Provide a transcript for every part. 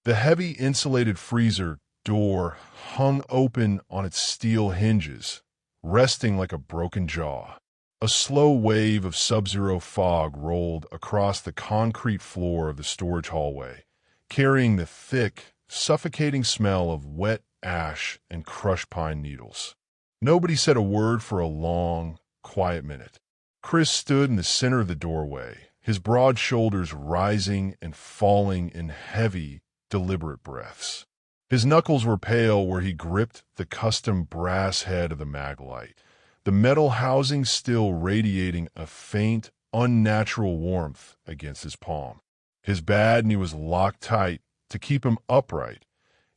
The heavy insulated freezer door hung open on its steel hinges, resting like a broken jaw. A slow wave of sub-zero fog rolled across the concrete floor of the storage hallway, carrying the thick, suffocating smell of wet ash and crushed pine needles. Nobody said a word for a long, quiet minute. Chris stood in the center of the doorway, his broad shoulders rising and falling in heavy, deliberate breaths. His knuckles were pale where he gripped the custom brass head of the maglite, the metal housing still radiating a faint, unnatural warmth against his palm. His bad knee was locked tight to keep him upright,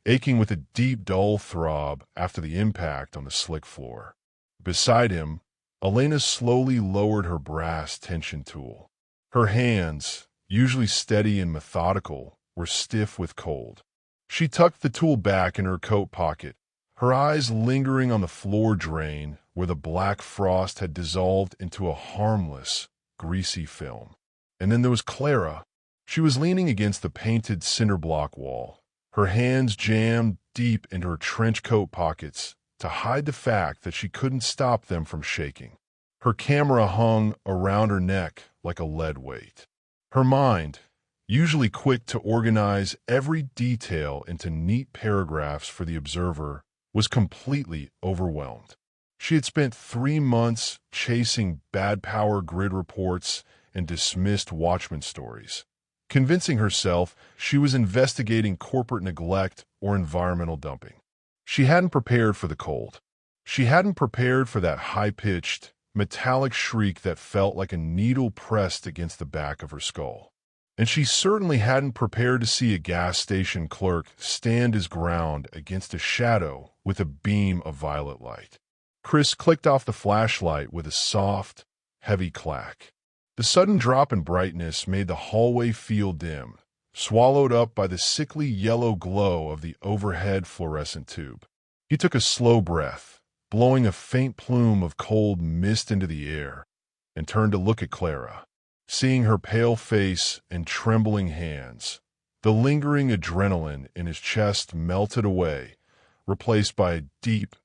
aching with a deep, dull throb after the impact on the slick floor. Beside him, Elena slowly lowered her brass tension tool. Her hands, usually steady and methodical, were stiff with cold. She tucked the tool back in her coat pocket, her eyes lingering on the floor drain where the black frost had dissolved into a harmless, greasy film. And then there was Clara. She was leaning against the painted cinder block wall, her hands jammed deep into her trench coat pockets to hide the fact that she couldn't stop them from shaking. Her camera hung around her neck like a lead weight. Her mind, usually quick to organize every detail into neat paragraphs for the observer, was completely overwhelmed. She had spent 3 months chasing bad power grid reports and dismissed Watchmen stories, convincing herself she was investigating corporate neglect or environmental dumping. She hadn't prepared for the cold. She hadn't prepared for that high-pitched, metallic shriek that felt like a needle pressed against the back of her skull. And she certainly hadn't prepared to see a gas station clerk stand his ground against a shadow with a beam of violet light. Chris clicked off the flashlight with a soft, heavy clack. The sudden drop in brightness made the hallway feel dim, swallowed up by the sickly yellow glow of the overhead fluorescent tube. He took a slow breath, blowing a faint plume of cold mist into the air, and turned to look at Clara. Seeing her pale face and trembling hands, the lingering adrenaline in his chest melted away, replaced by a deep,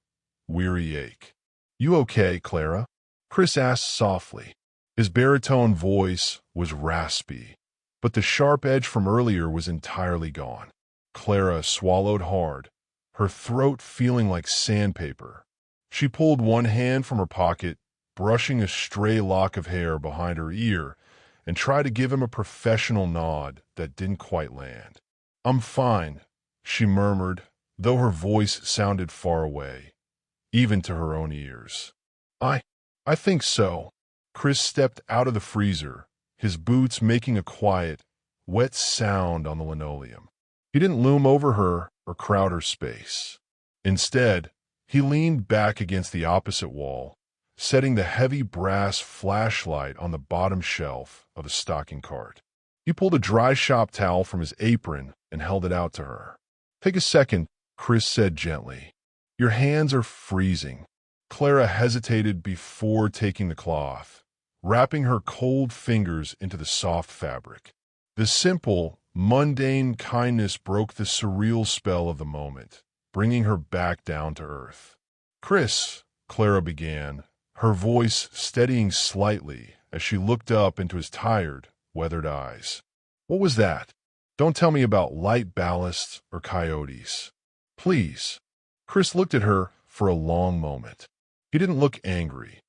weary ache. "You okay, Clara?" Chris asked softly. His baritone voice was raspy, but the sharp edge from earlier was entirely gone. Clara swallowed hard, her throat feeling like sandpaper. She pulled one hand from her pocket, brushing a stray lock of hair behind her ear, and tried to give him a professional nod that didn't quite land. "I'm fine," she murmured, though her voice sounded far away, even to her own ears. I think so." Chris stepped out of the freezer, his boots making a quiet, wet sound on the linoleum. He didn't loom over her or crowd her space. Instead, he leaned back against the opposite wall, setting the heavy brass flashlight on the bottom shelf of the stocking cart. He pulled a dry shop towel from his apron and held it out to her. "Take a second," Chris said gently. "Your hands are freezing." Clara hesitated before taking the cloth, wrapping her cold fingers into the soft fabric. The simple, mundane kindness broke the surreal spell of the moment, bringing her back down to earth. "Chris," Clara began, her voice steadying slightly as she looked up into his tired, weathered eyes. "What was that? Don't tell me about light ballasts or coyotes. Please." Chris looked at her for a long moment. He didn't look angry,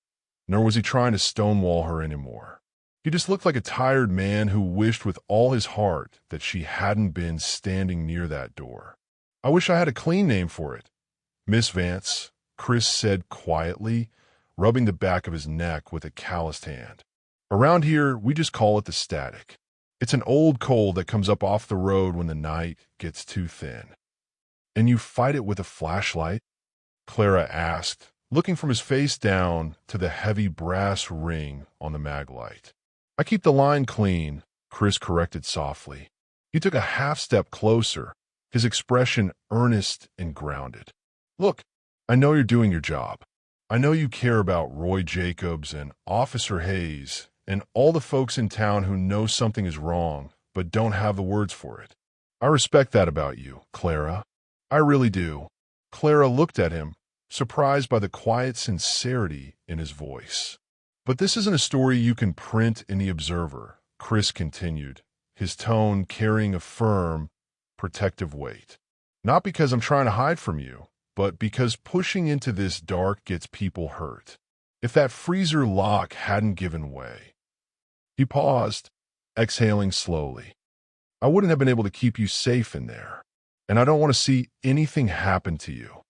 nor was he trying to stonewall her anymore. He just looked like a tired man who wished with all his heart that she hadn't been standing near that door. "I wish I had a clean name for it, Miss Vance," Chris said quietly, rubbing the back of his neck with a calloused hand. "Around here, we just call it the static. It's an old cold that comes up off the road when the night gets too thin." "And you fight it with a flashlight?" Clara asked, looking from his face down to the heavy brass ring on the maglite. "I keep the line clean," Chris corrected softly. He took a half step closer, his expression earnest and grounded. "Look, I know you're doing your job. I know you care about Roy Jacobs and Officer Hayes and all the folks in town who know something is wrong but don't have the words for it. I respect that about you, Clara. I really do. Clara looked at him, surprised by the quiet sincerity in his voice. But this isn't a story you can print in The Observer, Chris continued, his tone carrying a firm, protective weight. Not because I'm trying to hide from you, but because pushing into this dark gets people hurt. If that freezer lock hadn't given way. He paused, exhaling slowly. I wouldn't have been able to keep you safe in there. And I don't want to see anything happen to you.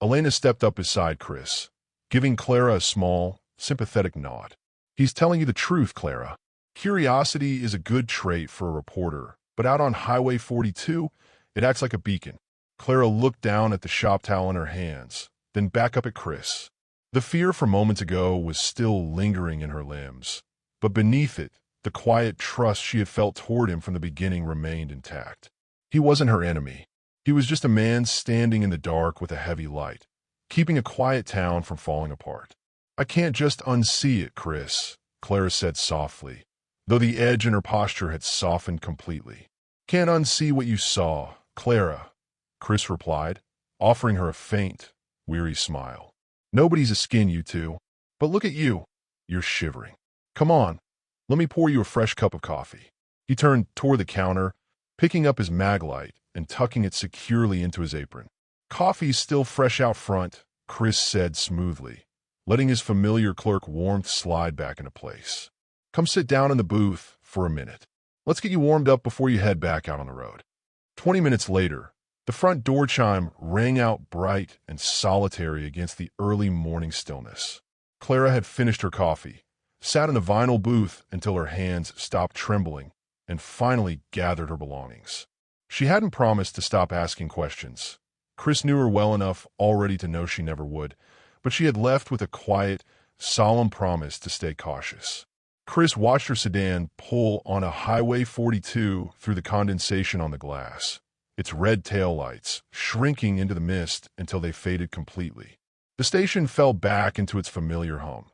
Elena stepped up beside Chris, giving Clara a small, sympathetic nod. He's telling you the truth, Clara. Curiosity is a good trait for a reporter, but out on Highway 42, it acts like a beacon. Clara looked down at the shop towel in her hands, then back up at Chris. The fear from moments ago was still lingering in her limbs, but beneath it, the quiet trust she had felt toward him from the beginning remained intact. He wasn't her enemy. He was just a man standing in the dark with a heavy light, keeping a quiet town from falling apart. I can't just unsee it, Chris, Clara said softly, though the edge in her posture had softened completely. Can't unsee what you saw, Clara, Chris replied, offering her a faint, weary smile. Nobody's a skin, you two. But look at you. You're shivering. Come on, let me pour you a fresh cup of coffee. He turned toward the counter, picking up his mag light and tucking it securely into his apron. Coffee's still fresh out front, Chris said smoothly, letting his familiar clerk warmth slide back into place. Come sit down in the booth for a minute. Let's get you warmed up before you head back out on the road. 20 minutes later, the front door chime rang out bright and solitary against the early morning stillness. Clara had finished her coffee, sat in the vinyl booth until her hands stopped trembling, and finally gathered her belongings. She hadn't promised to stop asking questions. Chris knew her well enough already to know she never would, but she had left with a quiet, solemn promise to stay cautious. Chris watched her sedan pull on a Highway 42 through the condensation on the glass, its red taillights shrinking into the mist until they faded completely. The station fell back into its familiar hum.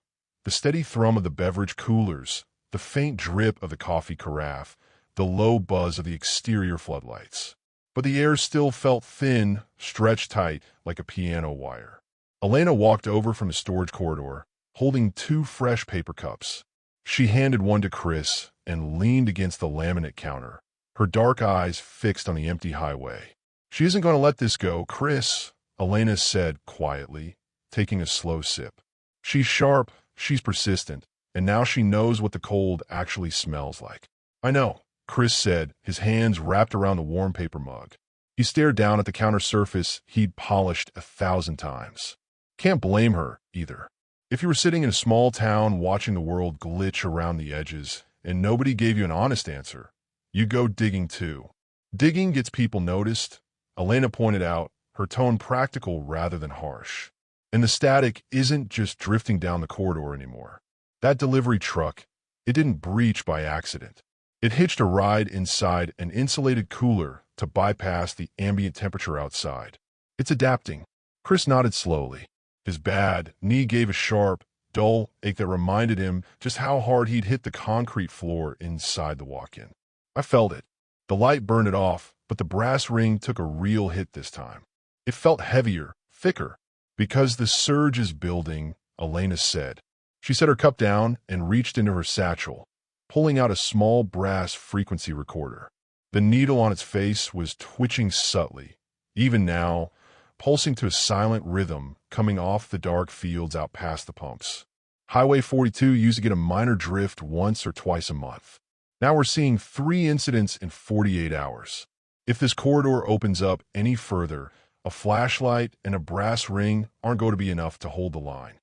The steady thrum of the beverage coolers, the faint drip of the coffee carafe, the low buzz of the exterior floodlights. But the air still felt thin, stretched tight like a piano wire. Elena walked over from the storage corridor, holding 2 fresh paper cups. She handed one to Chris and leaned against the laminate counter, her dark eyes fixed on the empty highway. She isn't going to let this go, Chris, Elena said quietly, taking a slow sip. She's sharp, she's persistent, and now she knows what the cold actually smells like. I know, Chris said, his hands wrapped around the warm paper mug. He stared down at the counter surface he'd polished 1,000 times. Can't blame her, either. If you were sitting in a small town watching the world glitch around the edges and nobody gave you an honest answer, you go digging too. Digging gets people noticed, Elena pointed out, her tone practical rather than harsh. And the static isn't just drifting down the corridor anymore. That delivery truck, it didn't breach by accident. It hitched a ride inside an insulated cooler to bypass the ambient temperature outside. It's adapting. Chris nodded slowly. His bad knee gave a sharp, dull ache that reminded him just how hard he'd hit the concrete floor inside the walk-in. I felt it. The light burned it off, but the brass ring took a real hit this time. It felt heavier, thicker. Because the surge is building, Elena said. She set her cup down and reached into her satchel, pulling out a small brass frequency recorder. The needle on its face was twitching subtly, even now, pulsing to a silent rhythm coming off the dark fields out past the pumps. Highway 42 used to get a minor drift once or twice a month. Now we're seeing 3 incidents in 48 hours. If this corridor opens up any further, a flashlight and a brass ring aren't going to be enough to hold the line.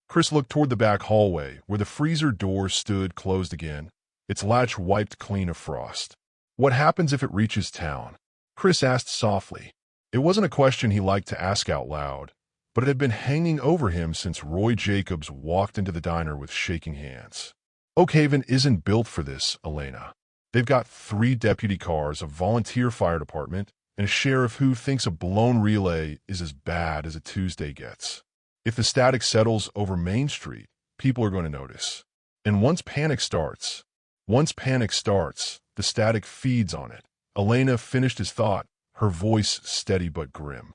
Chris looked toward the back hallway, where the freezer door stood closed again, its latch wiped clean of frost. What happens if it reaches town? Chris asked softly. It wasn't a question he liked to ask out loud, but it had been hanging over him since Roy Jacobs walked into the diner with shaking hands. Oakhaven isn't built for this, Elena. They've got 3 deputy cars, a volunteer fire department, and a sheriff who thinks a blown relay is as bad as a Tuesday gets. If the static settles over Main Street, people are going to notice. And once panic starts, the static feeds on it, Elena finished his thought, her voice steady but grim.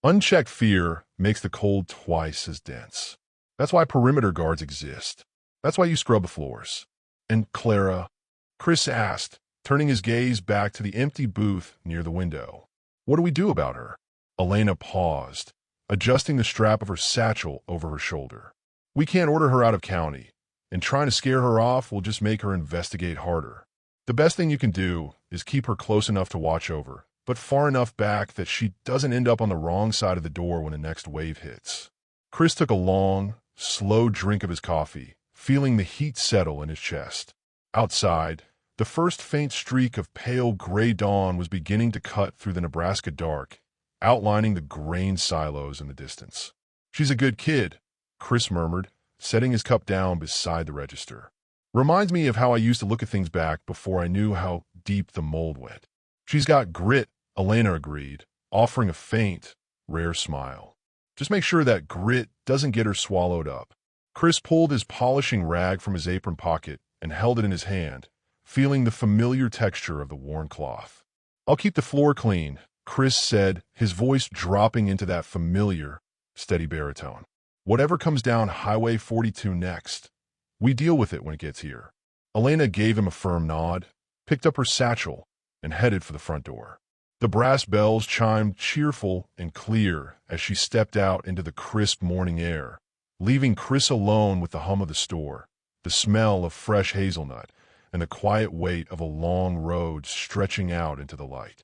Unchecked fear makes the cold twice as dense. That's why perimeter guards exist. That's why you scrub the floors. And Clara, Chris asked, turning his gaze back to the empty booth near the window. What do we do about her? Elena paused, adjusting the strap of her satchel over her shoulder. We can't order her out of county, and trying to scare her off will just make her investigate harder. The best thing you can do is keep her close enough to watch over, but far enough back that she doesn't end up on the wrong side of the door when the next wave hits. Chris took a long, slow drink of his coffee, feeling the heat settle in his chest. Outside, the first faint streak of pale gray dawn was beginning to cut through the Nebraska dark, outlining the grain silos in the distance. She's a good kid, Chris murmured, setting his cup down beside the register. Reminds me of how I used to look at things back before I knew how deep the mold went. She's got grit, Elena agreed, offering a faint, rare smile. Just make sure that grit doesn't get her swallowed up. Chris pulled his polishing rag from his apron pocket and held it in his hand, feeling the familiar texture of the worn cloth. I'll keep the floor clean, Chris said, his voice dropping into that familiar, steady baritone. Whatever comes down Highway 42 next, we deal with it when it gets here. Elena gave him a firm nod, picked up her satchel, and headed for the front door. The brass bells chimed cheerful and clear as she stepped out into the crisp morning air, leaving Chris alone with the hum of the store, the smell of fresh hazelnut, and the quiet weight of a long road stretching out into the light.